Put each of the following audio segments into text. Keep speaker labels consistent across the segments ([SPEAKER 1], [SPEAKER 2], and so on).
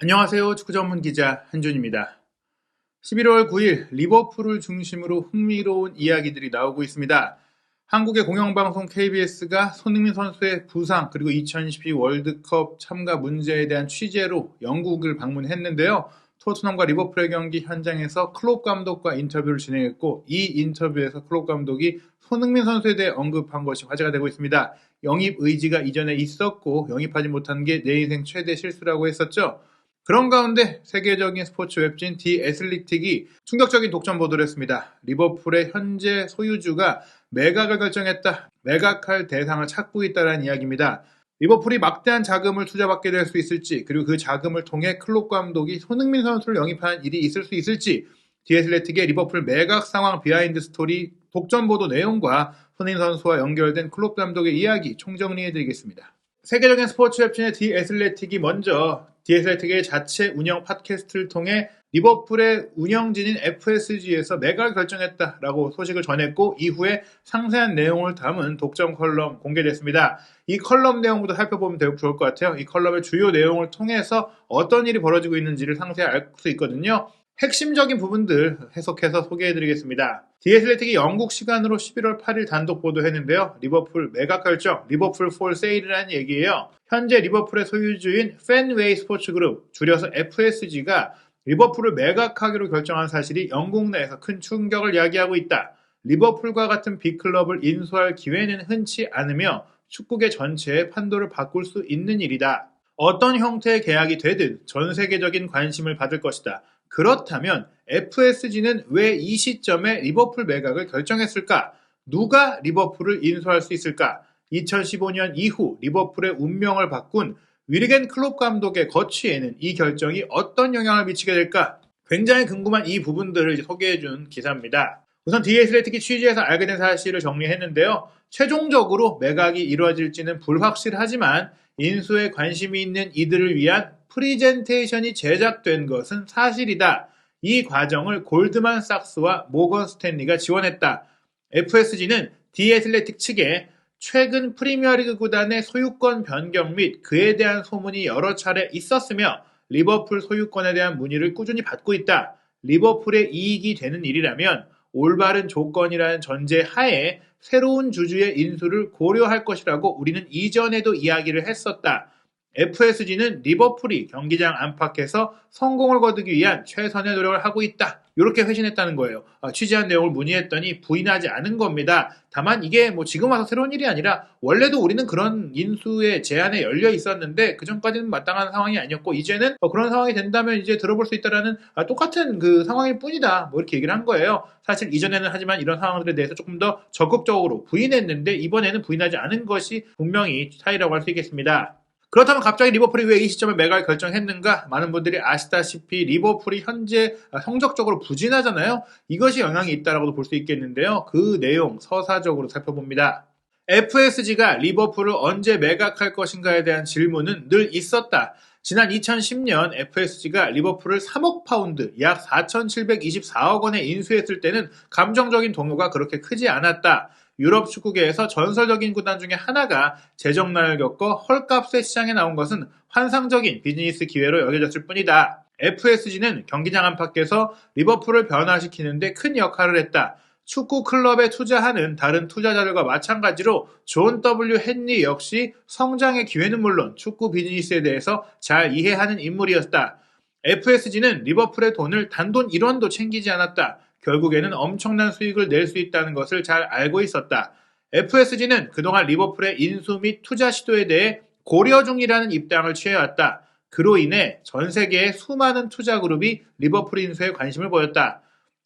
[SPEAKER 1] 안녕하세요. 축구 전문 기자 한준입니다. 11월 9일 리버풀을 중심으로 흥미로운 이야기들이 나오고 있습니다. 한국의 공영방송 KBS가 손흥민 선수의 부상 그리고 2022 월드컵 참가 문제에 대한 취재로 영국을 방문했는데요. 토트넘과 리버풀의 경기 현장에서 클롭 감독과 인터뷰를 진행했고 이 인터뷰에서 클롭 감독이 손흥민 선수에 대해 언급한 것이 화제가 되고 있습니다. 영입 의지가 이전에 있었고 영입하지 못한 게 내 인생 최대 실수라고 했었죠. 그런 가운데 세계적인 스포츠 웹진 디 애슬리틱이 충격적인 독점 보도를 했습니다. 리버풀의 현재 소유주가 매각을 결정했다. 매각할 대상을 찾고 있다는 이야기입니다. 리버풀이 막대한 자금을 투자받게 될 수 있을지, 그리고 그 자금을 통해 클롭 감독이 손흥민 선수를 영입하는 일이 있을 수 있을지, 디 애슬리틱의 리버풀 매각 상황 비하인드 스토리 독점 보도 내용과 손흥민 선수와 연결된 클롭 감독의 이야기 총정리해드리겠습니다. 세계적인 스포츠 웹진의 디 애슬레틱이 먼저 디 애슬레틱의 자체 운영 팟캐스트를 통해 리버풀의 운영진인 FSG에서 매각을 결정했다라고 소식을 전했고 이후에 상세한 내용을 담은 독점 컬럼 공개됐습니다. 이 컬럼 내용부터 살펴보면 좋을 것 같아요. 이 컬럼의 주요 내용을 통해서 어떤 일이 벌어지고 있는지를 상세히 알 수 있거든요. 핵심적인 부분들 해석해서 소개해드리겠습니다. 디 애슬레틱이 영국 시간으로 11월 8일 단독 보도했는데요. 리버풀 매각 결정, 리버풀 for sale이라는 얘기예요. 현재 리버풀의 소유주인 팬웨이 스포츠그룹, 줄여서 FSG가 리버풀을 매각하기로 결정한 사실이 영국 내에서 큰 충격을 야기하고 있다. 리버풀과 같은 빅클럽을 인수할 기회는 흔치 않으며 축구계 전체의 판도를 바꿀 수 있는 일이다. 어떤 형태의 계약이 되든 전 세계적인 관심을 받을 것이다. 그렇다면 FSG는 왜 이 시점에 리버풀 매각을 결정했을까? 누가 리버풀을 인수할 수 있을까? 2015년 이후 리버풀의 운명을 바꾼 위르겐 클롭 감독의 거취에는 이 결정이 어떤 영향을 미치게 될까? 굉장히 궁금한 이 부분들을 소개해준 기사입니다. 우선 디 애슬레틱이 취재해서 알게 된 사실을 정리했는데요. 최종적으로 매각이 이루어질지는 불확실하지만 인수에 관심이 있는 이들을 위한 프리젠테이션이 제작된 것은 사실이다. 이 과정을 골드만삭스와 모건 스탠리가 지원했다. FSG는 디 애슬레틱 측에 최근 프리미어리그 구단의 소유권 변경 및 그에 대한 소문이 여러 차례 있었으며 리버풀 소유권에 대한 문의를 꾸준히 받고 있다. 리버풀의 이익이 되는 일이라면 올바른 조건이라는 전제 하에 새로운 주주의 인수를 고려할 것이라고 우리는 이전에도 이야기를 했었다. FSG는 리버풀이 경기장 안팎에서 성공을 거두기 위한 최선의 노력을 하고 있다. 이렇게 회신했다는 거예요. 취재한 내용을 문의했더니 부인하지 않은 겁니다. 다만 이게 지금 와서 새로운 일이 아니라 원래도 우리는 그런 인수의 제안에 열려 있었는데 그전까지는 마땅한 상황이 아니었고 이제는 그런 상황이 된다면 이제 들어볼 수 있다라는 똑같은 그 상황일 뿐이다. 이렇게 얘기를 한 거예요. 사실 이전에는 하지만 이런 상황들에 대해서 조금 더 적극적으로 부인했는데 이번에는 부인하지 않은 것이 분명히 차이라고 할 수 있겠습니다. 그렇다면 갑자기 리버풀이 왜 이 시점에 매각을 결정했는가? 많은 분들이 아시다시피 리버풀이 현재 성적적으로 부진하잖아요. 이것이 영향이 있다고 볼 수 있겠는데요. 그 내용 서사적으로 살펴봅니다. FSG가 리버풀을 언제 매각할 것인가에 대한 질문은 늘 있었다. 지난 2010년 FSG가 리버풀을 3억 파운드, 약 4,724억 원에 인수했을 때는 감정적인 동요가 그렇게 크지 않았다. 유럽 축구계에서 전설적인 구단 중에 하나가 재정난을 겪어 헐값에 시장에 나온 것은 환상적인 비즈니스 기회로 여겨졌을 뿐이다. FSG는 경기장 안팎에서 리버풀을 변화시키는 데 큰 역할을 했다. 축구 클럽에 투자하는 다른 투자자들과 마찬가지로 존 W. 헨리 역시 성장의 기회는 물론 축구 비즈니스에 대해서 잘 이해하는 인물이었다. FSG는 리버풀의 돈을 단돈 1원도 챙기지 않았다. 결국에는 엄청난 수익을 낼 수 있다는 것을 잘 알고 있었다. FSG는 그동안 리버풀의 인수 및 투자 시도에 대해 고려 중이라는 입장을 취해왔다. 그로 인해 전 세계의 수많은 투자 그룹이 리버풀 인수에 관심을 보였다.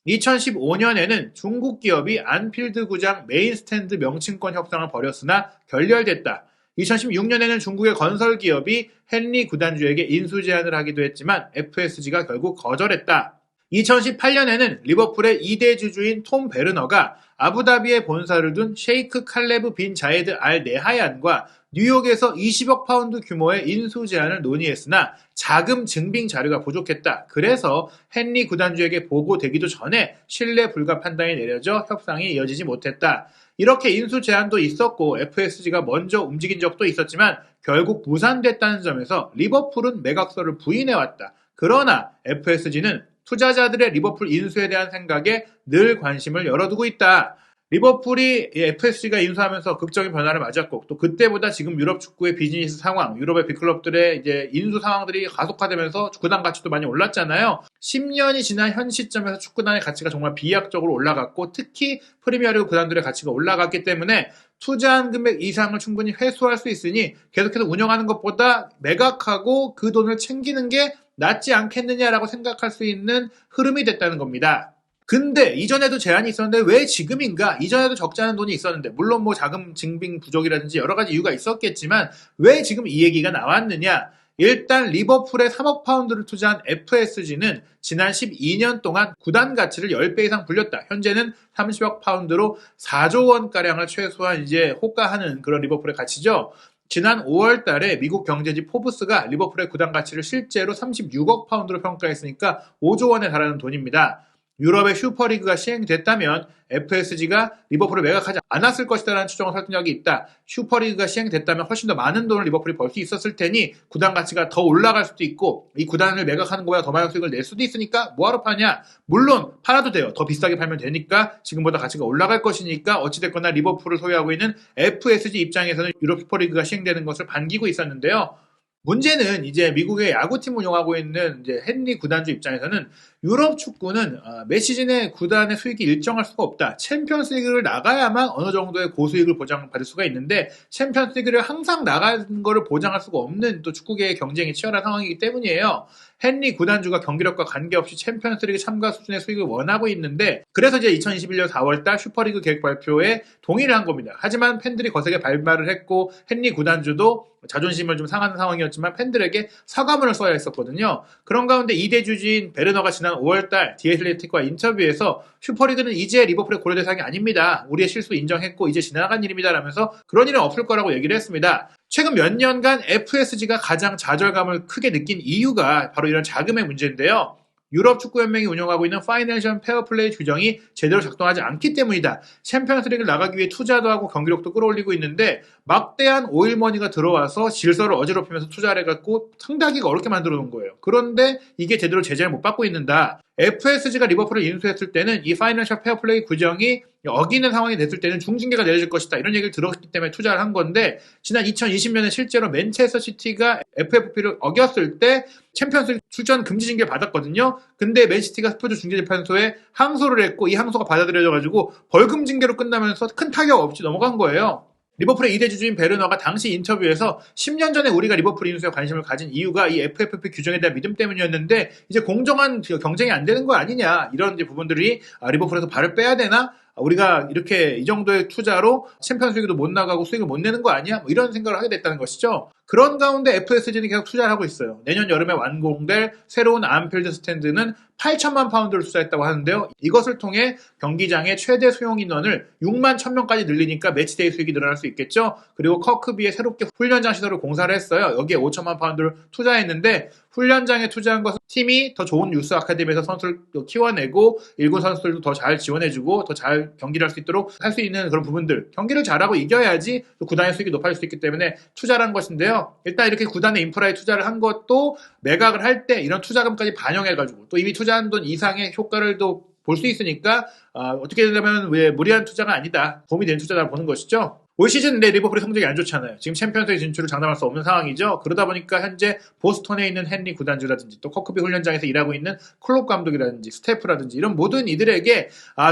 [SPEAKER 1] 2015년에는 중국 기업이 안필드 구장 메인 스탠드 명칭권 협상을 벌였으나 결렬됐다. 2016년에는 중국의 건설 기업이 헨리 구단주에게 인수 제안을 하기도 했지만 FSG가 결국 거절했다. 2018년에는 리버풀의 2대 주주인 톰 베르너가 아부다비에 본사를 둔 셰이크 칼레브 빈 자예드 알 네하얀과 뉴욕에서 20억 파운드 규모의 인수 제안을 논의했으나 자금 증빙 자료가 부족했다. 그래서 헨리 구단주에게 보고되기도 전에 신뢰 불가 판단이 내려져 협상이 이어지지 못했다. 이렇게 인수 제안도 있었고 FSG가 먼저 움직인 적도 있었지만 결국 무산됐다는 점에서 리버풀은 매각서를 부인해왔다. 그러나 FSG는 투자자들의 리버풀 인수에 대한 생각에 늘 관심을 열어두고 있다. 리버풀이 FSG가 인수하면서 극적인 변화를 맞았고 또 그때보다 지금 유럽 축구의 비즈니스 상황, 유럽의 빅클럽들의 이제 인수 상황들이 가속화되면서 구단 가치도 많이 올랐잖아요. 10년이 지난 현 시점에서 축구단의 가치가 정말 비약적으로 올라갔고 특히 프리미어리그 구단들의 가치가 올라갔기 때문에 투자한 금액 이상을 충분히 회수할 수 있으니 계속해서 운영하는 것보다 매각하고 그 돈을 챙기는 게 낫지 않겠느냐라고 생각할 수 있는 흐름이 됐다는 겁니다. 근데 이전에도 제한이 있었는데 왜 지금인가? 이전에도 적지 않은 돈이 있었는데 물론 뭐 자금 증빙 부족이라든지 여러 가지 이유가 있었겠지만 왜 지금 이 얘기가 나왔느냐? 일단 리버풀에 3억 파운드를 투자한 FSG는 지난 12년 동안 구단 가치를 10배 이상 불렸다. 현재는 30억 파운드로 4조 원가량을 최소한 이제 호가하는 그런 리버풀의 가치죠. 지난 5월 달에 미국 경제지 포브스가 리버풀의 구단 가치를 실제로 36억 파운드로 평가했으니까 5조 원에 달하는 돈입니다. 유럽의 슈퍼리그가 시행됐다면 FSG가 리버풀을 매각하지 않았을 것이다라는 추정을 설득 적이 있다. 슈퍼리그가 시행됐다면 훨씬 더 많은 돈을 리버풀이 벌 수 있었을 테니 구단 가치가 더 올라갈 수도 있고 이 구단을 매각하는 것보다 더 많은 수익을 낼 수도 있으니까 뭐하러 파냐? 물론 팔아도 돼요. 더 비싸게 팔면 되니까 지금보다 가치가 올라갈 것이니까 어찌됐거나 리버풀을 소유하고 있는 FSG 입장에서는 유럽 슈퍼리그가 시행되는 것을 반기고 있었는데요. 문제는 이제 미국의 야구팀 운영하고 있는 이제 헨리 구단주 입장에서는 유럽 축구는 매 시즌에 구단의 수익이 일정할 수가 없다. 챔피언스리그를 나가야만 어느 정도의 고수익을 보장받을 수가 있는데 챔피언스리그를 항상 나가는 것을 보장할 수가 없는 또 축구계의 경쟁이 치열한 상황이기 때문이에요. 헨리 구단주가 경기력과 관계없이 챔피언스리그 참가 수준의 수익을 원하고 있는데 그래서 이제 2021년 4월달 슈퍼리그 계획 발표에 동의를 한 겁니다. 하지만 팬들이 거세게 반발을 했고 헨리 구단주도 자존심을 좀 상하는 상황이었지만 팬들에게 사과문을 써야 했었거든요. 그런 가운데 2대 주주인 베르너가 지난 5월달 디애슬레틱과 인터뷰에서 슈퍼리그는 이제 리버풀의 고려 대상이 아닙니다. 우리의 실수 인정했고 이제 지나간 일입니다 라면서 그런 일은 없을 거라고 얘기를 했습니다. 최근 몇 년간 FSG가 가장 좌절감을 크게 느낀 이유가 바로 이런 자금의 문제인데요. 유럽 축구연맹이 운영하고 있는 파이낸셜 페어플레이 규정이 제대로 작동하지 않기 때문이다. 챔피언스리그를 나가기 위해 투자도 하고 경기력도 끌어올리고 있는데 막대한 오일머니가 들어와서 질서를 어지럽히면서 투자를 해갖고 상대하기가 어렵게 만들어 놓은 거예요. 그런데 이게 제대로 제재를 못 받고 있는다. FSG가 리버풀을 인수했을 때는 이 파이낸셜 페어플레이 규정이 어기는 상황이 됐을 때는 중징계가 내려질 것이다. 이런 얘기를 들었기 때문에 투자를 한 건데 지난 2020년에 실제로 맨체스터 시티가 FFP를 어겼을 때 챔피언스 출전 금지 징계를 받았거든요. 근데 맨시티가 스포츠 중재재판소에 항소를 했고 이 항소가 받아들여져가지고 벌금 징계로 끝나면서 큰 타격 없이 넘어간 거예요. 리버풀의 2대 주주인 베르너가 당시 인터뷰에서 10년 전에 우리가 리버풀 인수에 관심을 가진 이유가 이 FFP 규정에 대한 믿음 때문이었는데 이제 공정한 경쟁이 안 되는 거 아니냐 이런 이제 부분들이 리버풀에서 발을 빼야 되나? 우리가 이렇게 이 정도의 투자로 챔피언스 리그도 못 나가고 수익을 못 내는 거 아니야? 뭐 이런 생각을 하게 됐다는 것이죠. 그런 가운데 FSG는 계속 투자를 하고 있어요. 내년 여름에 완공될 새로운 안필드 스탠드는 8천만 파운드를 투자했다고 하는데요. 이것을 통해 경기장의 최대 수용 인원을 6만 1,000명까지 늘리니까 매치데이 수익이 늘어날 수 있겠죠. 그리고 커크비에 새롭게 훈련장 시설을 공사를 했어요. 여기에 5천만 파운드를 투자했는데 훈련장에 투자한 것은 팀이 더 좋은 유스 아카데미에서 선수를 키워내고 일군 선수들도 더 잘 지원해주고 더 잘 경기를 할 수 있도록 할 수 있는 그런 부분들 경기를 잘하고 이겨야지 또 구단의 수익이 높아질 수 있기 때문에 투자를 한 것인데요. 일단 이렇게 구단의 인프라에 투자를 한 것도 매각을 할 때 이런 투자금까지 반영해가지고 또 이미 투자한 돈 이상의 효과를 또 볼 수 있으니까 어떻게 되냐면 왜 무리한 투자가 아니다. 도움이 되는 투자다 보는 것이죠. 올 시즌 내 리버풀의 성적이 안 좋잖아요. 지금 챔피언스리그 진출을 장담할 수 없는 상황이죠. 그러다 보니까 현재 보스턴에 있는 헨리 구단주라든지 또 커크비 훈련장에서 일하고 있는 클롭 감독이라든지 스태프라든지 이런 모든 이들에게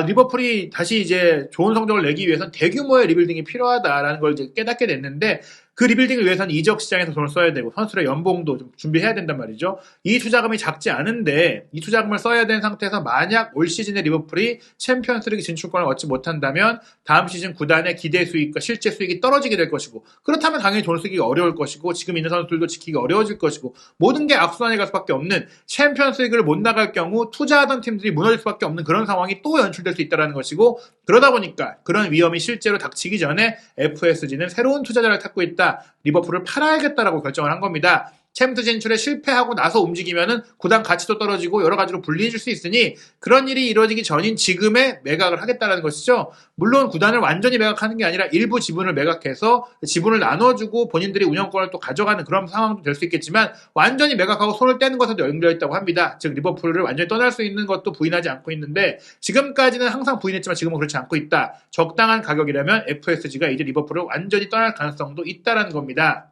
[SPEAKER 1] 리버풀이 다시 이제 좋은 성적을 내기 위해서는 대규모의 리빌딩이 필요하다라는 걸 이제 깨닫게 됐는데 그 리빌딩을 위해서는 이적 시장에서 돈을 써야 되고 선수의 연봉도 좀 준비해야 된단 말이죠. 이 투자금이 작지 않은데 이 투자금을 써야 되는 상태에서 만약 올 시즌에 리버풀이 챔피언스리그 진출권을 얻지 못한다면 다음 시즌 구단의 기대 수익과 실제 수익이 떨어지게 될 것이고 그렇다면 당연히 돈을 쓰기가 어려울 것이고 지금 있는 선수들도 지키기 어려워질 것이고 모든 게 악순환에 갈 수밖에 없는 챔피언스리그를 못 나갈 경우 투자하던 팀들이 무너질 수밖에 없는 그런 상황이 또 연출될 수 있다는 것이고 그러다 보니까 그런 위험이 실제로 닥치기 전에 FSG는 새로운 투자자를 찾고 있다. 리버풀을 팔아야겠다라고 결정을 한 겁니다. 챔스 진출에 실패하고 나서 움직이면은 구단 가치도 떨어지고 여러 가지로 불리해질 수 있으니 그런 일이 이루어지기 전인 지금에 매각을 하겠다는 것이죠. 물론 구단을 완전히 매각하는 게 아니라 일부 지분을 매각해서 지분을 나눠주고 본인들이 운영권을 또 가져가는 그런 상황도 될 수 있겠지만 완전히 매각하고 손을 떼는 것에도 연결되어 있다고 합니다. 즉 리버풀을 완전히 떠날 수 있는 것도 부인하지 않고 있는데 지금까지는 항상 부인했지만 지금은 그렇지 않고 있다. 적당한 가격이라면 FSG가 이제 리버풀을 완전히 떠날 가능성도 있다라는 겁니다.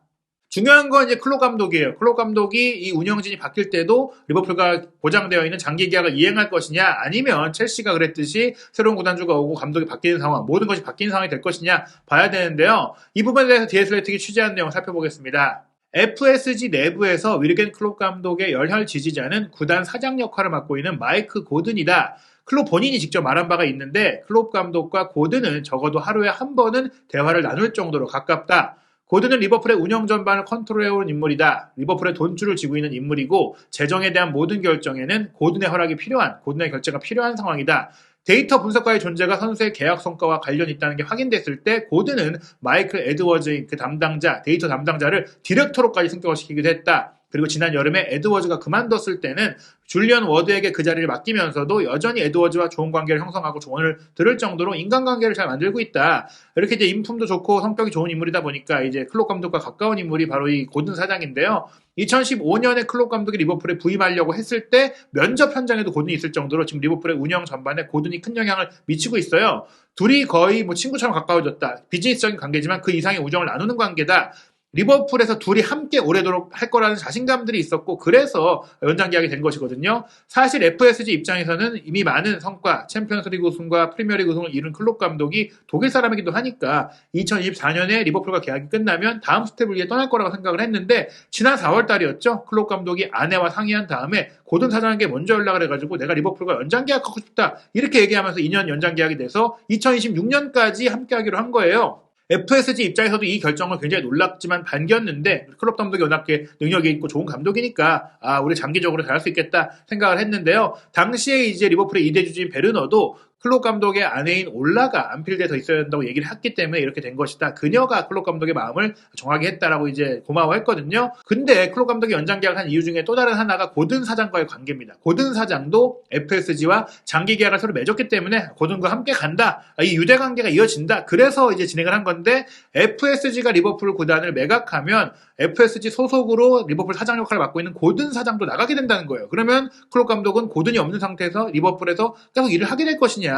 [SPEAKER 1] 중요한 건 이제 클롭 감독이에요. 클롭 감독이 이 운영진이 바뀔 때도 리버풀과 보장되어 있는 장기 계약을 이행할 것이냐 아니면 첼시가 그랬듯이 새로운 구단주가 오고 감독이 바뀌는 상황, 모든 것이 바뀌는 상황이 될 것이냐 봐야 되는데요. 이 부분에 대해서 디에슬레틱이 취재한 내용을 살펴보겠습니다. FSG 내부에서 위르겐 클롭 감독의 열혈 지지자는 구단 사장 역할을 맡고 있는 마이크 고든이다. 클롭 본인이 직접 말한 바가 있는데 클롭 감독과 고든은 적어도 하루에 한 번은 대화를 나눌 정도로 가깝다. 고든은 리버풀의 운영 전반을 컨트롤해온 인물이다. 리버풀의 돈줄을 쥐고 있는 인물이고 재정에 대한 모든 결정에는 고든의 허락이 필요한, 고든의 결재가 필요한 상황이다. 데이터 분석가의 존재가 선수의 계약 성과와 관련이 있다는 게 확인됐을 때 고든은 마이클 에드워즈의 그 담당자, 데이터 담당자를 디렉터로까지 승격을 시키기도 했다. 그리고 지난 여름에 에드워즈가 그만뒀을 때는 줄리언 워드에게 그 자리를 맡기면서도 여전히 에드워즈와 좋은 관계를 형성하고 조언을 들을 정도로 인간관계를 잘 만들고 있다. 이렇게 이제 인품도 좋고 성격이 좋은 인물이다 보니까 이제 클롭 감독과 가까운 인물이 바로 이 고든 사장인데요. 2015년에 클롭 감독이 리버풀에 부임하려고 했을 때 면접 현장에도 고든이 있을 정도로 지금 리버풀의 운영 전반에 고든이 큰 영향을 미치고 있어요. 둘이 거의 뭐 친구처럼 가까워졌다. 비즈니스적인 관계지만 그 이상의 우정을 나누는 관계다. 리버풀에서 둘이 함께 오래도록 할 거라는 자신감들이 있었고 그래서 연장 계약이 된 것이거든요. 사실 FSG 입장에서는 이미 많은 성과, 챔피언스리그 우승과 프리미어리그 우승을 이룬 클롭 감독이 독일 사람이기도 하니까 2024년에 리버풀과 계약이 끝나면 다음 스텝을 위해 떠날 거라고 생각을 했는데 지난 4월 달이었죠. 클롭 감독이 아내와 상의한 다음에 고든 사장에게 먼저 연락을 해가지고 내가 리버풀과 연장 계약하고 싶다 이렇게 얘기하면서 2년 연장 계약이 돼서 2026년까지 함께 하기로 한 거예요. FSG 입장에서도 이 결정을 굉장히 놀랍지만 반겼는데 클롭 감독이 워낙 능력이 있고 좋은 감독이니까 우리 장기적으로 잘할 수 있겠다 생각을 했는데요. 당시에 이제 리버풀의 2대 주주인 베르너도 클롭 감독의 아내인 올라가 안필드에 더 있어야 한다고 얘기를 했기 때문에 이렇게 된 것이다. 그녀가 클롭 감독의 마음을 정하게 했다라고 이제 고마워했거든요. 근데 클롭 감독이 연장 계약을 한 이유 중에 또 다른 하나가 고든 사장과의 관계입니다. 고든 사장도 FSG와 장기 계약을 서로 맺었기 때문에 고든과 함께 간다. 이 유대 관계가 이어진다. 그래서 이제 진행을 한 건데 FSG가 리버풀 구단을 매각하면 FSG 소속으로 리버풀 사장 역할을 맡고 있는 고든 사장도 나가게 된다는 거예요. 그러면 클롭 감독은 고든이 없는 상태에서 리버풀에서 계속 일을 하게 될 것이냐.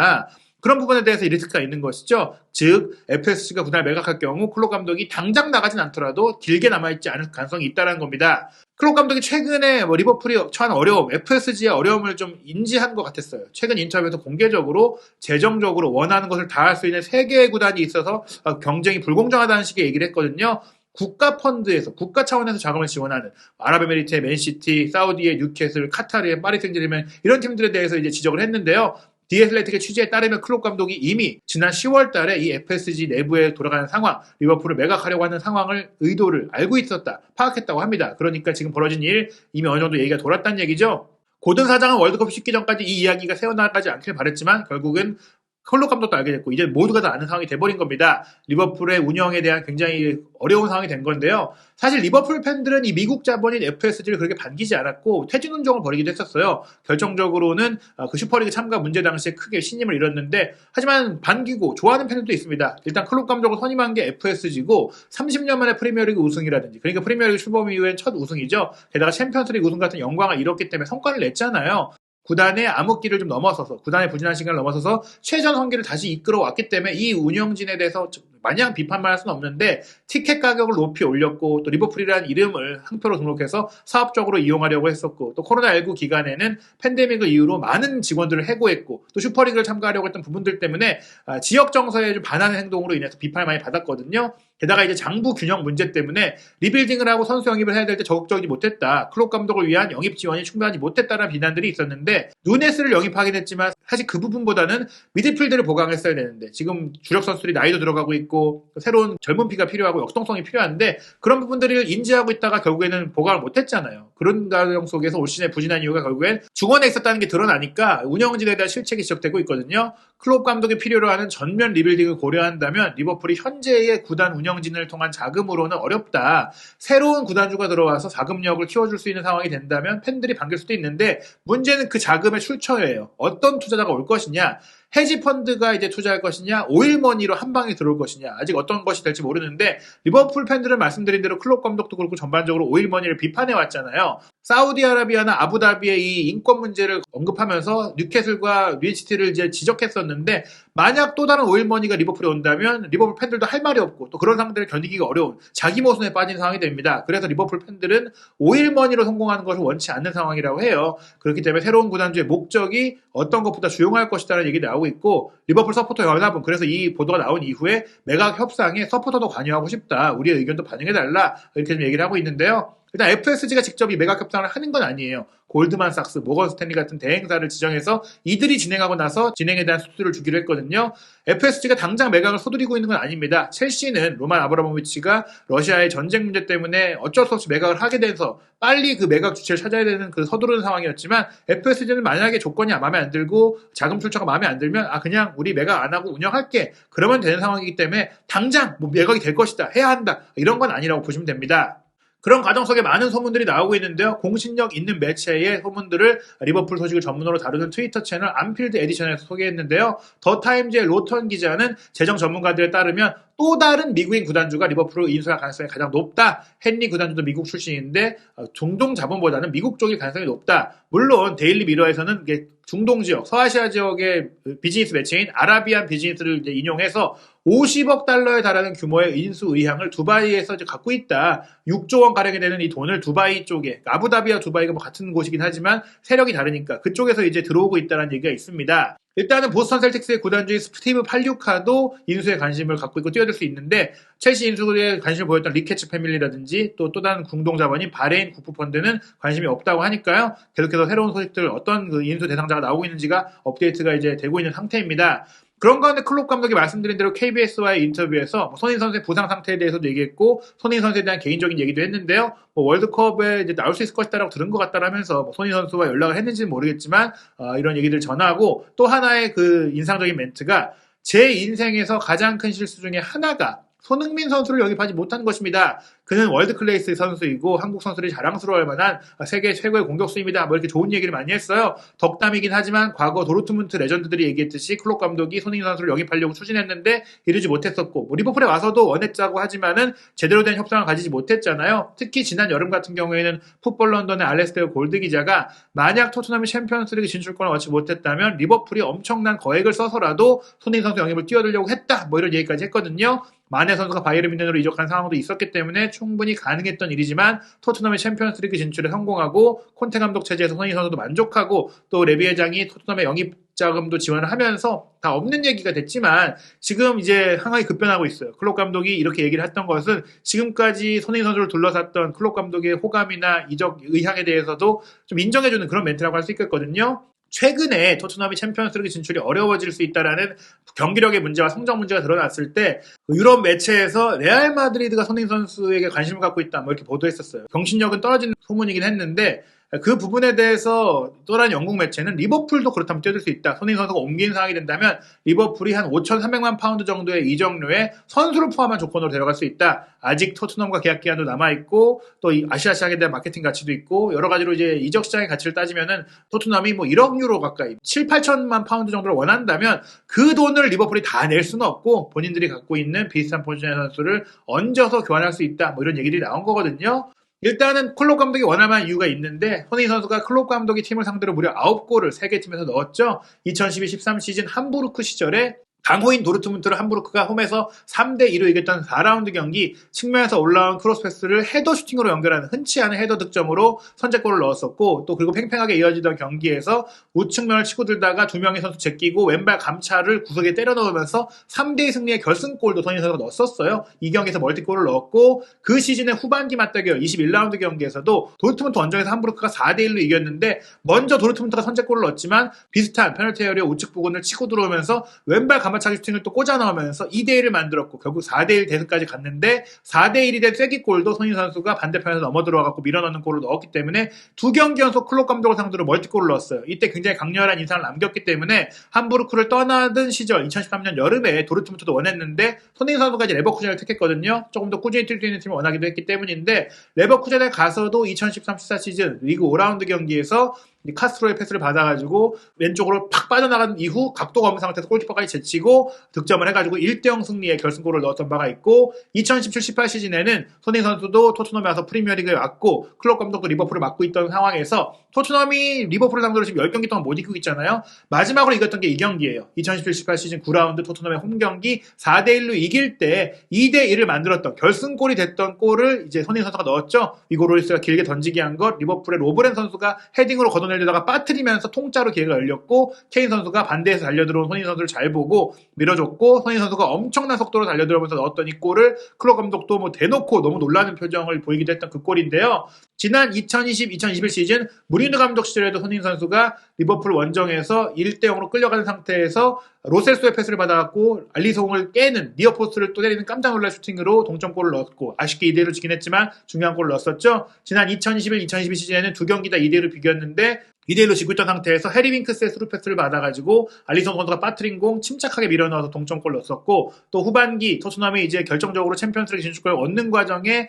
[SPEAKER 1] 그런 부분에 대해서 리스크가 있는 것이죠. 즉 FSG가 구단을 매각할 경우 클롭 감독이 당장 나가진 않더라도 길게 남아있지 않을 가능성이 있다는 겁니다. 클롭 감독이 최근에 리버풀이 처한 어려움, FSG의 어려움을 좀 인지한 것 같았어요. 최근 인터뷰에서 공개적으로 재정적으로 원하는 것을 다 할 수 있는 3개의 구단이 있어서 경쟁이 불공정하다는 식의 얘기를 했거든요. 국가 펀드에서 국가 차원에서 자금을 지원하는 아랍에미리트의 맨시티, 사우디의 뉴캐슬, 카타르의 파리 생제르맹 이런 팀들에 대해서 이제 지적을 했는데요. 디에슬레틱의 취재에 따르면 클롭 감독이 이미 지난 10월 달에 이 FSG 내부에 돌아가는 상황, 리버풀을 매각하려고 하는 상황을 의도를 알고 있었다, 파악했다고 합니다. 그러니까 지금 벌어진 일 이미 어느 정도 얘기가 돌았다는 얘기죠. 고든 사장은 월드컵 식기 전까지 이 이야기가 새어나가지 않길 바랬지만 결국은 클롭 감독도 알게 됐고 이제 모두가 다 아는 상황이 돼버린 겁니다. 리버풀의 운영에 대한 굉장히 어려운 상황이 된 건데요. 사실 리버풀 팬들은 이 미국 자본인 FSG를 그렇게 반기지 않았고 퇴진 운동을 벌이기도 했었어요. 결정적으로는 그 슈퍼리그 참가 문제 당시에 크게 신임을 잃었는데 하지만 반기고 좋아하는 팬들도 있습니다. 일단 클롭 감독을 선임한 게 FSG고 30년 만에 프리미어리그 우승이라든지 그러니까 프리미어리그 출범 이후엔 첫 우승이죠. 게다가 챔피언스리그 우승 같은 영광을 이뤘기 때문에 성과를 냈잖아요. 구단의 암흑기를 좀 넘어서서 구단의 부진한 시간을 넘어서서 최전 성기를 다시 이끌어왔기 때문에 이 운영진에 대해서 마냥 비판만 할 수는 없는데 티켓 가격을 높이 올렸고 또 리버풀이라는 이름을 항표로 등록해서 사업적으로 이용하려고 했었고 또 코로나19 기간에는 팬데믹을 이유로 많은 직원들을 해고했고 또 슈퍼리그를 참가하려고 했던 부분들 때문에 지역 정서에 좀 반하는 행동으로 인해서 비판을 많이 받았거든요. 게다가 이제 장부 균형 문제 때문에 리빌딩을 하고 선수 영입을 해야 될 때 적극적이지 못했다. 클롭 감독을 위한 영입 지원이 충분하지 못했다는 비난들이 있었는데 누네스를 영입하긴 했지만 사실 그 부분보다는 미드필드를 보강했어야 되는데 지금 주력 선수들이 나이도 들어가고 있고 새로운 젊은 피가 필요하고 역동성이 필요한데 그런 부분들을 인지하고 있다가 결국에는 보강을 못했잖아요. 그런 과정 속에서 올 시즌에 부진한 이유가 결국엔 중원에 있었다는 게 드러나니까 운영진에 대한 실책이 지적되고 있거든요. 클롭 감독이 필요로 하는 전면 리빌딩을 고려한다면 리버풀이 현재의 구단 운영 운영진을 통한 자금으로는 어렵다. 새로운 구단주가 들어와서 자금력을 키워줄 수 있는 상황이 된다면 팬들이 반길 수도 있는데 문제는 그 자금의 출처예요. 어떤 투자자가 올 것이냐. 헤지펀드가 이제 투자할 것이냐, 오일머니로 한 방에 들어올 것이냐, 아직 어떤 것이 될지 모르는데, 리버풀 팬들은 말씀드린 대로 클롭 감독도 그렇고 전반적으로 오일머니를 비판해 왔잖아요. 사우디아라비아나 아부다비의 이 인권 문제를 언급하면서 뉴캐슬과 리치티를 이제 지적했었는데, 만약 또 다른 오일머니가 리버풀에 온다면 리버풀 팬들도 할 말이 없고 또 그런 상대를 견디기가 어려운 자기 모순에 빠진 상황이 됩니다. 그래서 리버풀 팬들은 오일머니로 성공하는 것을 원치 않는 상황이라고 해요. 그렇기 때문에 새로운 구단주의 목적이 어떤 것보다 주용할 것이다라는 얘기 나오고 있고, 리버풀 서포터 연합은 그래서 이 보도가 나온 이후에 매각 협상에 서포터도 관여하고 싶다, 우리의 의견도 반영해달라, 이렇게 좀 얘기를 하고 있는데요. 일단 FSG가 직접 이 매각 협상을 하는 건 아니에요. 골드만삭스, 모건 스탠리 같은 대행사를 지정해서 이들이 진행하고 나서 진행에 대한 수수료를 주기로 했거든요. FSG가 당장 매각을 서두르고 있는 건 아닙니다. 첼시는 로만 아브라모비치가 러시아의 전쟁 문제 때문에 어쩔 수 없이 매각을 하게 돼서 빨리 그 매각 주체를 찾아야 되는 그 서두르는 상황이었지만, FSG는 만약에 조건이 마음에 안 들고 자금 출처가 마음에 안 들면 그냥 우리 매각 안 하고 운영할게, 그러면 되는 상황이기 때문에 당장 뭐 매각이 될 것이다, 해야 한다, 이런 건 아니라고 보시면 됩니다. 그런 과정 속에 많은 소문들이 나오고 있는데요. 공신력 있는 매체의 소문들을 리버풀 소식을 전문으로 다루는 트위터 채널 안필드 에디션에서 소개했는데요. 더 타임즈의 로턴 기자는 재정 전문가들에 따르면 또 다른 미국인 구단주가 리버풀을 인수할 가능성이 가장 높다. 헨리 구단주도 미국 출신인데 중동 자본보다는 미국 쪽일 가능성이 높다. 물론 데일리 미러에서는 중동 지역, 서아시아 지역의 비즈니스 매체인 아라비안 비즈니스를 이제 인용해서 50억 달러에 달하는 규모의 인수 의향을 두바이에서 이제 갖고 있다. 6조 원 가량이 되는 이 돈을 두바이 쪽에, 아부다비와 두바이가 뭐 같은 곳이긴 하지만 세력이 다르니까 그쪽에서 이제 들어오고 있다는 얘기가 있습니다. 일단은 보스턴 셀틱스의 구단주인 스티브 팔류카도 인수에 관심을 갖고 있고 뛰어들 수 있는데, 첼시 인수에 관심을 보였던 리케츠 패밀리라든지 또 다른 공동 자본인 바레인 국부펀드는 관심이 없다고 하니까요. 계속해서 새로운 소식들, 어떤 그 인수 대상자가 나오고 있는지가 업데이트가 이제 되고 있는 상태입니다. 그런 가운데 클롭 감독이 말씀드린 대로 KBS와의 인터뷰에서 손흥민 선수의 부상 상태에 대해서도 얘기했고, 손흥민 선수에 대한 개인적인 얘기도 했는데요. 월드컵에 이제 나올 수 있을 것이다라고 들은 것 같다라면서 손흥민 선수와 연락을 했는지는 모르겠지만 이런 얘기들 전하고, 또 하나의 그 인상적인 멘트가 제 인생에서 가장 큰 실수 중에 하나가 손흥민 선수를 영입하지 못한 것입니다. 그는 월드클래스 선수이고 한국 선수들이 자랑스러워할 만한 세계 최고의 공격수입니다. 뭐 이렇게 좋은 얘기를 많이 했어요. 덕담이긴 하지만 과거 도르트문트 레전드들이 얘기했듯이 클롭 감독이 손흥민 선수를 영입하려고 추진했는데 이루지 못했었고, 리버풀에 와서도 원했자고 하지만은 제대로 된 협상을 가지지 못했잖아요. 특히 지난 여름 같은 경우에는 풋볼 런던의 알레스테어 골드 기자가 만약 토트넘이 챔피언스리그 진출권을 얻지 못했다면 리버풀이 엄청난 거액을 써서라도 손흥민 선수 영입을 뛰어들려고 했다, 뭐 이런 얘기까지 했거든요. 마네 선수가 바이에른 뮌헨으로 이적한 상황도 있었기 때문에 충분히 가능했던 일이지만, 토트넘의 챔피언스리그 진출에 성공하고 콘테 감독 체제에서 손흥민 선수도 만족하고 또 레비 회장이 토트넘의 영입 자금도 지원을 하면서 다 없는 얘기가 됐지만, 지금 이제 상황이 급변하고 있어요. 클롭 감독이 이렇게 얘기를 했던 것은 지금까지 손흥민 선수를 둘러쌌던 클롭 감독의 호감이나 이적 의향에 대해서도 좀 인정해주는 그런 멘트라고 할 수 있겠거든요. 최근에 토트넘이 챔피언스리그 진출이 어려워질 수 있다라는 경기력의 문제와 성적 문제가 드러났을 때 유럽 매체에서 레알 마드리드가 손흥민 선수에게 관심을 갖고 있다, 뭐 이렇게 보도했었어요. 경신력은 떨어지는 소문이긴 했는데, 그 부분에 대해서 또 다른 영국 매체는 리버풀도 그렇다면 뛰어들 수 있다. 손흥민 선수가 옮긴 상황이 된다면 리버풀이 한 5,300만 파운드 정도의 이적료에 선수를 포함한 조건으로 데려갈 수 있다. 아직 토트넘과 계약 기한도 남아있고 또 아시아 시장에 대한 마케팅 가치도 있고 여러 가지로 이제 이적 시장의 가치를 따지면은 토트넘이 뭐 1억 유로 가까이 7, 8천만 파운드 정도를 원한다면 그 돈을 리버풀이 다 낼 수는 없고 본인들이 갖고 있는 비슷한 포지션의 선수를 얹어서 교환할 수 있다, 뭐 이런 얘기들이 나온 거거든요. 일단은 클롭 감독이 원할 만한 이유가 있는데, 손흥민 선수가 클롭 감독이 팀을 상대로 무려 9골을 세 개 팀에서 넣었죠. 2012-13 시즌 함부르크 시절에 강호인 도르트문트를 함부르크가 홈에서 3대2로 이겼던 4라운드 경기, 측면에서 올라온 크로스 패스를 헤더 슈팅으로 연결하는 흔치 않은 헤더 득점으로 선제골을 넣었었고, 또 그리고 팽팽하게 이어지던 경기에서 우측면을 치고 들다가 두 명의 선수 제끼고 왼발 감차를 구석에 때려 넣으면서 3대2 승리의 결승골도 손흥민 선수가 넣었었어요. 이 경기에서 멀티골을 넣었고, 그 시즌의 후반기 맞대결 21라운드 경기에서도 도르트문트 원정에서 함부르크가 4대1로 이겼는데, 먼저 도르트문트가 선제골을 넣었지만 비슷한 페널티 에리어 우측 부근을 치고 들어오면서 왼발 가마차기 슈팅을 또 꽂아 넣으면서 2대1을 만들었고 결국 4대1 대승까지 갔는데 4대1이 된 쐐기골도 손흥민 선수가 반대편에서 넘어 들어와갖고 밀어넣는 골을 넣었기 때문에 2경기 연속 클롭 감독을 상대로 멀티골을 넣었어요. 이때 굉장히 강렬한 인상을 남겼기 때문에 함부르크를 떠나던 시절 2013년 여름에 도르트문트도 원했는데 손흥민 선수가 이제 레버쿠젠을 택했거든요. 조금 더 꾸준히 뛸 수 있는 팀을 원하기도 했기 때문인데 레버쿠젠에 가서도 2013-14 시즌 리그 5라운드 경기에서 카스트로의 패스를 받아가지고 왼쪽으로 팍 빠져나간 이후 각도가 없는 상태에서 골키퍼까지 제치고 득점을 해가지고 1대0 승리의 결승골을 넣었던 바가 있고 2017-18 시즌에는 손흥민 선수도 토트넘에 와서 프리미어리그에 왔고 클롭 감독도 리버풀을 맡고 있던 상황에서 토트넘이 리버풀을 상대로 지금 10경기 동안 못 이기고 있잖아요. 마지막으로 이겼던 게 이 경기예요. 2017-18 시즌 9라운드 토트넘의 홈경기 4대1로 이길 때 2대1을 만들었던 결승골이 됐던 골을 이제 손흥민 선수가 넣었죠. 이고 로리스가 길게 던지기 한 것, 리버풀의 로브렌 선수가 헤딩으로 걷어내려다가 빠뜨리면서 통짜로 기회가 열렸고 케인 선수가 반대에서 달려들어온 손흥민 선수를 잘 보고 밀어줬고 손흥민 선수가 엄청난 속도로 달려들어오면서 넣었던 이 골을 클롭 감독도 뭐 대놓고 너무 놀라는 표정을 보이기도 했던 그 골인데요. 지난 2020-2021 시즌 무리뉴 감독 시절에도 손흥민 선수가 리버풀 원정에서 1대0으로 끌려가는 상태에서 로셀소의 패스를 받아갖고 알리송을 깨는 니어포스트를 또 때리는 깜짝 놀랄 슈팅으로 동점골을 넣었고 아쉽게 2대1로 지긴 했지만 중요한 골을 넣었었죠. 지난 2021-2022 시즌에는 두 경기 다 2대1로 비겼는데 2대1로 지고 있던 상태에서 해리 윙크스의 스루 패스를 받아가지고 알리송 선수가 빠뜨린 공 침착하게 밀어넣어서 동점골을 넣었었고 또 후반기 토트넘이 이제 결정적으로 챔피언스리그 진출권을 얻는 과정에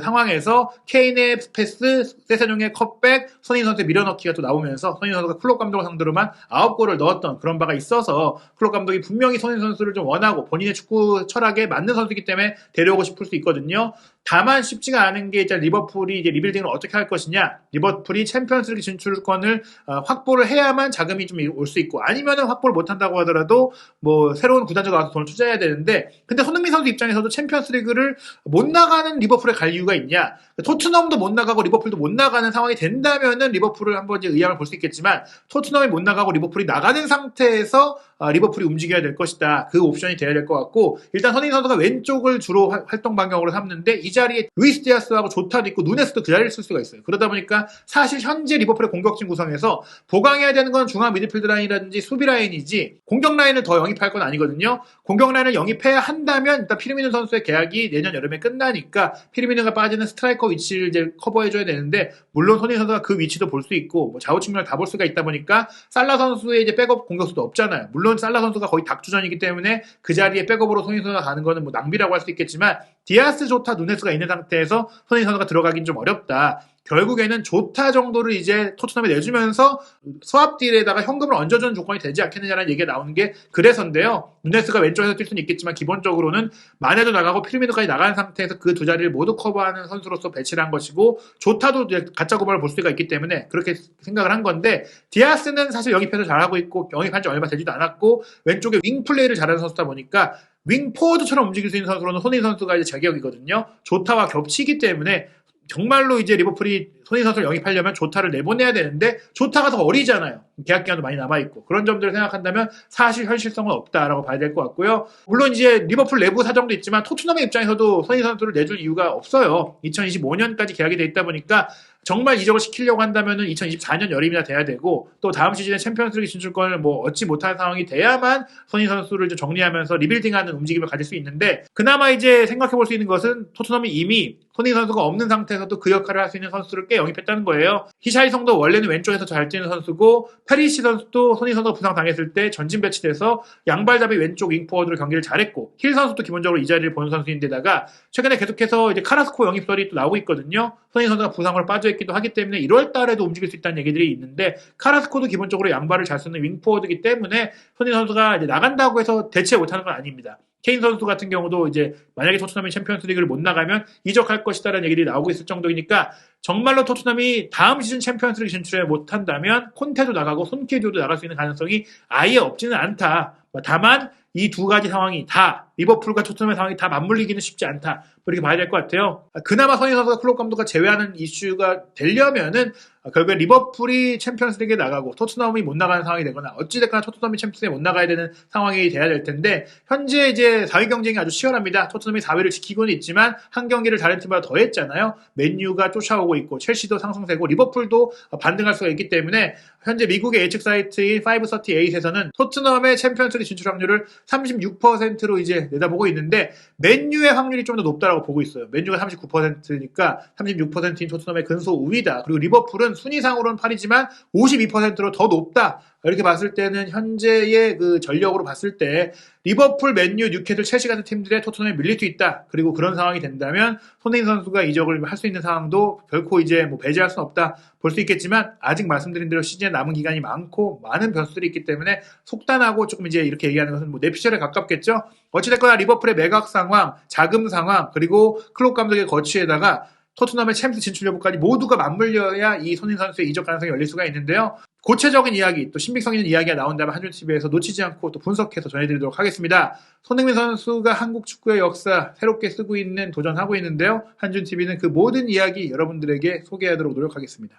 [SPEAKER 1] 상황에서 케인의 패스, 세세뇽의 컵백, 손흥민 선수의 밀어넣기가 또 나오면서 손흥민 선수가 클롭 감독을 상대로만 9골을 넣었던 그런 바가 있어서 클롭 감독이 분명히 손흥민 선수를 좀 원하고 본인의 축구 철학에 맞는 선수이기 때문에 데려오고 싶을 수 있거든요. 다만 쉽지가 않은 게 이제 리버풀이 이제 리빌딩을 어떻게 할 것이냐. 리버풀이 챔피언스리그 진출권을 확보를 해야만 자금이 좀 올 수 있고 아니면은 확보를 못 한다고 하더라도 뭐 새로운 구단주가 와서 돈을 투자해야 되는데 근데 손흥민 선수 입장에서도 챔피언스리그를 못 나가는 리버풀에 갈 이유가 있냐. 토트넘도 못 나가고 리버풀도 못 나가는 상황이 된다면은 리버풀을 한번 이제 의향을 볼 수 있겠지만 토트넘이 못 나가고 리버풀이 나가는 상태에서 리버풀이 움직여야 될 것이다. 그 옵션이 돼야 될 것 같고 일단 손흥민 선수가 왼쪽을 주로 활동 반경으로 삼는데 이 자리에 루이스 디아스하고 조타도 있고 누네스도 그 자리를 쓸 수가 있어요. 그러다 보니까 사실 현재 리버풀의 공격진 구성에서 보강해야 되는 건 중앙 미드필드 라인이라든지 수비 라인이지 공격 라인을 더 영입할 건 아니거든요. 공격 라인을 영입해야 한다면 일단 피르미누 선수의 계약이 내년 여름에 끝나니까 피르미누가 빠지는 스트라이커 위치를 이제 커버해줘야 되는데 물론 손흥민 선수가 그 위치도 볼 수 있고 뭐 좌우 측면을 다 볼 수가 있다 보니까 살라 선수의 이제 백업 공격수도 없잖아요. 물론 살라 선수가 거의 닥주전이기 때문에 그 자리에 백업으로 손흥민 선수가 가는 거는 뭐 낭비라고 할 수 있겠지만 디아스, 조타, 누네스가 있는 상태에서 손흥민 선수가 들어가긴 좀 어렵다. 결국에는 조타 정도를 이제 토트넘에 내주면서 스왑 딜에다가 현금을 얹어주는 조건이 되지 않겠느냐라는 얘기가 나오는 게 그래서인데요. 누네스가 왼쪽에서 뛸 수는 있겠지만 기본적으로는 마네도 나가고 피르미누까지 나가는 상태에서 그 두 자리를 모두 커버하는 선수로서 배치를 한 것이고 조타도 이제 가짜 고발을 볼 수가 있기 때문에 그렇게 생각을 한 건데 디아스는 사실 영입해서 잘하고 있고 영입한 지 얼마 되지도 않았고 왼쪽에 윙 플레이를 잘하는 선수다 보니까 윙 포워드처럼 움직일 수 있는 선수로는 손흥민 선수가 이제 자격이거든요. 조타와 겹치기 때문에 정말로 이제 리버풀이 손흥민 선수를 영입하려면 조타를 내보내야 되는데 조타가 더 어리잖아요. 계약 기간도 많이 남아있고 그런 점들을 생각한다면 사실 현실성은 없다라고 봐야 될 것 같고요. 물론 이제 리버풀 내부 사정도 있지만 토트넘의 입장에서도 손흥민 선수를 내줄 이유가 없어요. 2025년까지 계약이 돼 있다 보니까 정말 이적을 시키려고 한다면은 2024년 여름이나 돼야 되고 또 다음 시즌에 챔피언스리그 진출권을 뭐 얻지 못한 상황이 돼야만 손흥민 선수를 좀 정리하면서 리빌딩하는 움직임을 가질 수 있는데 그나마 이제 생각해 볼 수 있는 것은 토트넘이 이미 손흥민 선수가 없는 상태에서도 그 역할을 할 수 있는 선수를 꽤 영입했다는 거예요. 히샤이성도 원래는 왼쪽에서 잘 뛰는 선수고 페리시 선수도 손흥민 선수가 부상 당했을 때 전진 배치돼서 양발잡이 왼쪽 윙포워드로 경기를 잘했고 힐 선수도 기본적으로 이 자리를 보는 선수인데다가 최근에 계속해서 이제 카라스코 영입설이 또 나오고 있거든요. 손흥민 선수가 부상으로 빠져있기도 하기 때문에 1월 달에도 움직일 수 있다는 얘기들이 있는데 카라스코도 기본적으로 양발을 잘 쓰는 윙포워드이기 때문에 손흥민 선수가 이제 나간다고 해서 대체 못하는 건 아닙니다. 케인 선수 같은 경우도 이제 만약에 토트넘이 챔피언스리그를 못 나가면 이적할 것이다라는 얘기들이 나오고 있을 정도이니까 정말로 토트넘이 다음 시즌 챔피언스리그 진출에 못한다면 콘테도 나가고 손키디오도 나갈 수 있는 가능성이 아예 없지는 않다. 다만 이 두 가지 상황이 다 리버풀과 토트넘의 상황이 다 맞물리기는 쉽지 않다. 이렇게 봐야 될 것 같아요. 그나마 손흥민 선수가 클롭 감독과 제외하는 이슈가 되려면은 결국에 리버풀이 챔피언스리그에 나가고 토트넘이 못 나가는 상황이 되거나 어찌됐거나 토트넘이 챔피언스리그에 못 나가야 되는 상황이 돼야 될 텐데 현재 이제 4위 경쟁이 아주 치열합니다. 토트넘이 4위를 지키고는 있지만 한 경기를 다른 팀보다 더 했잖아요. 맨유가 쫓아오고 있고 첼시도 상승세고 리버풀도 반등할 수가 있기 때문에 현재 미국의 예측 사이트인 538에서는 토트넘의 챔피언스리그 진출 확률을 36%로 이제 내다보고 있는데 맨유의 확률이 좀 더 높다라고 보고 있어요. 맨유가 39%니까 36%인 토트넘의 근소 우위다. 그리고 리버풀은 순위상으로는 8위지만 52%로 더 높다. 이렇게 봤을 때는 현재의 그 전력으로 봤을 때 리버풀, 맨유, 뉴캐슬, 첼시 같은 팀들의 토트넘에 밀릴 수 있다. 그리고 그런 상황이 된다면 손흥민 선수가 이적을 할 수 있는 상황도 결코 이제 뭐 배제할 수는 없다. 볼 수 있겠지만 아직 말씀드린 대로 시즌에 남은 기간이 많고 많은 변수들이 있기 때문에 속단하고 조금 이제 이렇게 얘기하는 것은 뭐 내피셜에 가깝겠죠. 어찌됐거나 리버풀의 매각 상황, 자금 상황, 그리고 클롭 감독의 거취에다가 토트넘의 챔스 진출 여부까지 모두가 맞물려야 이 손흥민 선수의 이적 가능성이 열릴 수가 있는데요. 구체적인 이야기, 또 신빙성 있는 이야기가 나온다면 한준TV에서 놓치지 않고 또 분석해서 전해드리도록 하겠습니다. 손흥민 선수가 한국 축구의 역사 새롭게 쓰고 있는, 도전하고 있는데요. 한준TV는 그 모든 이야기 여러분들에게 소개하도록 노력하겠습니다.